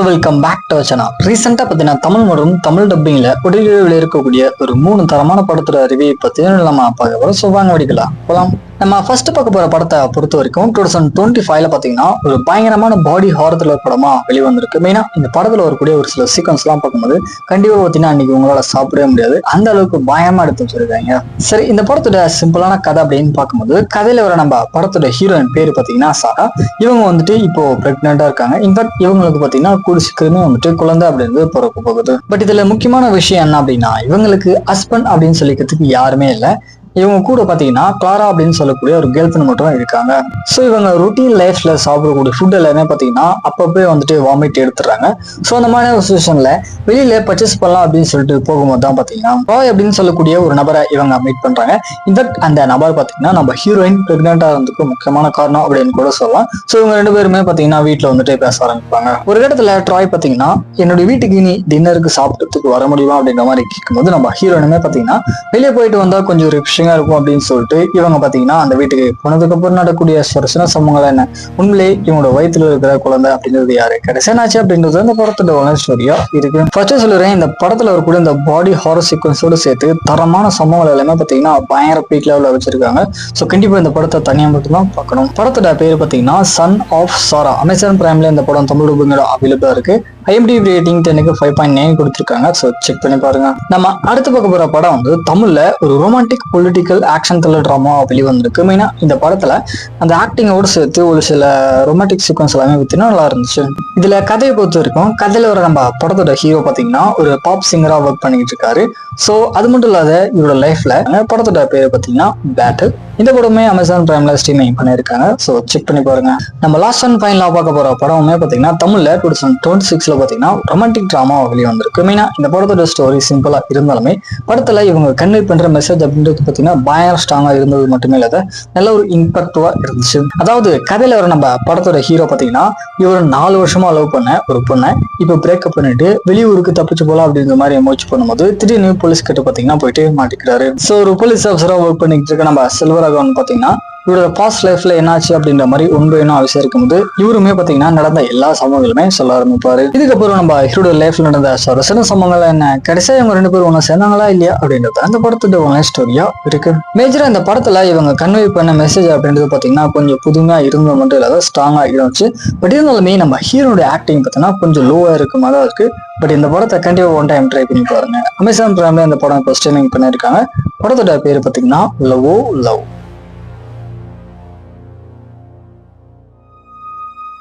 Welcome back to channel. ரீசெண்டா பார்த்தீங்கன்னா தமிழ் மற்றும் தமிழ் டப்பிங்ல உடலில் இருக்கக்கூடிய ஒரு 3 தரமான படத்தோட ரிவ்யூ பத்தி நம்ம பார்க்க போறோம். வாங்க வெடிக்கலாம் போலாம். நம்ம ஃபர்ஸ்ட் பார்க்க போற படத்தை பொறுத்த வரைக்கும் 2025ல பாத்தீங்கன்னா ஒரு பயங்கரமான பாடி ஹாரர் த்ரில்லர் படமா வெளிவந்திருக்கு. மெயினா இந்த படத்துல வரக்கூடிய ஒரு சில சீக்வன்ஸ் எல்லாம் பார்க்கும்போது கண்டிப்பா பாத்தீங்கன்னா அன்னைக்கு உங்களால சாப்பிடவே முடியாது, அந்த அளவுக்கு பயமா எடுத்து வச்சிருக்காங்க. சரி, இந்த படத்தோட சிம்பிளான கதை அப்படின்னு பார்க்கும்போது கதையில வர நம்ம படத்தோட ஹீரோயின் பேரு பாத்தீங்கன்னா சாரா. இவங்க வந்துட்டு இப்போ பிரெக்னெண்டா இருக்காங்க. இன்ஃபேக்ட் இவங்களுக்கு பாத்தீங்கன்னா கூடி சீக்கிரமே வந்துட்டு குழந்தை அப்படின்றது பிறக்க போகுது. பட் இதுல முக்கியமான விஷயம் என்ன அப்படின்னா, இவங்களுக்கு ஹஸ்பண்ட் அப்படின்னு சொல்லிக்கிறதுக்கு யாருமே இல்லை. இவங்க கூட பாத்தீங்கன்னா கிளாரா அப்படின்னு சொல்லக்கூடிய ஒரு கேர்ள் ஃப்ரெண்ட் மட்டும் இருக்காங்க. ஸோ இவங்க ரொட்டீன் லைஃப்ல சாப்பிடக்கூடிய ஃபுட் எல்லாமே பாத்தீங்கன்னா அப்பப்பே வந்துட்டு வாமிட் எடுத்துறாங்க. ஸோ அந்த மாதிரி ஒரு சுச்சுவேஷன்ல வெளியில பர்ச்சேஸ் பண்ணலாம் அப்படின்னு சொல்லிட்டு போகும்போது தான் பாத்தீங்கன்னா ராய் அப்படின்னு சொல்லக்கூடிய ஒரு நபரை இவங்க மீட் பண்றாங்க. இன்ஃபேக்ட் அந்த நபர் பாத்தீங்கன்னா நம்ம ஹீரோயின் பிரெக்னென்ட் ஆகிறதுக்கு முக்கியமான காரணம் அப்படின்னு கூட சொல்லலாம். ஸோ இவங்க 2 பேருமே பாத்தீங்கன்னா வீட்டுல வந்துட்டு பேச ஆரம்பிப்பாங்க. ஒரு இடத்துல ட்ராய் பாத்தீங்கன்னா என்னுடைய வீட்டுக்கு நீ டின்னருக்கு சாப்பிட்டதுக்கு வர முடியுமா அப்படின்ற மாதிரி கேட்கும்போது நம்ம ஹீரோயினுமே பாத்தீங்கன்னா வெளியே போயிட்டு வந்தா கொஞ்சம் இருக்கும் அப்படின்னு சொல்லிட்டு இவங்க பாத்தீங்கன்னா அந்த வீட்டுக்கு போனதுக்கு அப்புறம் நடக்கூடிய சின்ன சம்பவங்கள் என்ன, உண்மையிலே இவங்களோட வயிற்றுல இருக்கிற குழந்தை அப்படின்றது யாரு, கடைசியாச்சு அப்படின்றது அந்த படத்தோட ஸ்டோரியா இருக்கு. ஃபர்ஸ்ட் சொல்லுறேன், இந்த படத்துல வரக்கூடிய இந்த பாடி ஹாரர் சீக்வன்ஸோட சேர்த்து தரமான சம்பவங்கள் எல்லாமே பாத்தீங்கன்னா பயங்கர பீக் லெவல்ல வச்சிருக்காங்க. ஸோ கண்டிப்பா இந்த படத்தை தனியா மட்டும் தான் பார்க்கணும். படத்தோட பேர் பாத்தீங்கன்னா சன் ஆஃப் சாரா. அமேசான் பிரைம்ல இந்த படம் தமிழ் அவைலபிளா இருக்கு. IMDb ரேட்டிங் 10க்கு 5.9 கொடுத்துருக்காங்க. ஸோ செக் பண்ணி பாருங்க. நம்ம அடுத்து பார்க்க போற படம் வந்து தமிழ்ல ஒரு romantic political action thriller drama வெளிவந்திருக்கு. மெயினா இந்த படத்துல அந்த ஆக்டிங்கோடு சேர்த்து ஒரு சில ரொமான்டிக் சீக்வன்ஸ் எல்லாமே வித்தினா நல்லா இருந்துச்சு. இதுல கதையை பொறுத்த வரைக்கும் கதையில வர நம்ம படத்தோட ஹீரோ பாத்தீங்கன்னா ஒரு பாப் சிங்கரா ஒர்க் பண்ணிட்டு இருக்காரு. ஸோ அது மட்டும் இல்லாத இவரோட லைஃப்ல படத்தோட பேரு பாத்தீங்கன்னா பேட்டில். இந்த படமே அமேசான் பிரைம்ல ஸ்ட்ரீமிங் பண்ணிருக்காங்க. ஸோ செக் பண்ணி பாருங்க. நம்ம லாஸ்ட் அண்ட் ஃபைனலா பார்க்க போற படமே பாத்தீங்கன்னா தமிழ்ல 2026ல பாத்தீங்கன்னா ரொமான்டிக் டிராமா வெளியே வந்திருக்கு. மெயினா இந்த படத்தோட ஸ்டோரி சிம்பிளா இருந்தாலுமே படத்துல இவங்க கன்வே பண்ற மெசேஜ் அப்படின்றது பாத்தீங்கன்னா பயங்கர ஸ்ட்ராங்கா இருந்தது மட்டுமே இல்லாத நல்ல ஒரு இம்பாக்டிவா இருந்துச்சு. அதாவது கதையில வர நம்ம படத்தோட ஹீரோ பாத்தீங்கன்னா இவர் 4 வருஷமா லவ் பண்ண ஒரு பொண்ணை இப்ப பிரேக்கப் பண்ணிட்டு வெளியூருக்கு தப்பிச்சு போலாம் அப்படிங்கிற மாதிரி முயற்சி பண்ணும்போது திடீர்னு போலீஸ் கிட்ட பாத்தீங்கன்னா போயிட்டு மாட்டிக்கிறாரு. ஸோ ஒரு போலீஸ் ஆஃபீஸரா ஒர்க் பண்ணிட்டு இருக்க நம்ம செல்வராகவன் பாத்தீங்கன்னா இவரோட பாஸ்ட் லைஃப்ல என்னாச்சு அப்படின்ற மாதிரி உண்மையான விசாரிக்கும் போது இவருமே பாத்தீங்கன்னா நடந்த எல்லா சம்பவங்களுமே சொல்ல ஆரம்பிப்பாரு. இதுக்கப்புறம் நம்ம ஹீரோட லைஃப்ல நடந்த சின்ன சம்பவங்கள் என்ன, கடைசியா இவங்க 2 பேரும் ஒண்ணு சேர்ந்தாங்களா இல்லையா அப்படின்றது அந்த படத்தோட ஸ்டோரியா இருக்கு. மேஜரா இந்த படத்துல இவங்க கன்வே பண்ண மெசேஜ் அப்படின்றது பாத்தீங்கன்னா கொஞ்சம் புதுமையா இருந்தது மட்டும் இல்லாத ஸ்ட்ராங்கா இருந்துச்சு. பட் இருந்தாலுமே நம்ம ஹீரோட ஆக்டிங் பாத்தீங்கன்னா கொஞ்சம் லோவா இருக்க மாதிரி தான் இருக்கு. பட் இந்த படத்தை கண்டிப்பா ஒன் டைம் ட்ரை பண்ணி பாருங்க. அமேசான் பிரைம்ல இந்த படம் இப்போ ஸ்ட்ரீமிங் பண்ணிருக்காங்க. படத்தோட பேரு பாத்தீங்கன்னா லவ்.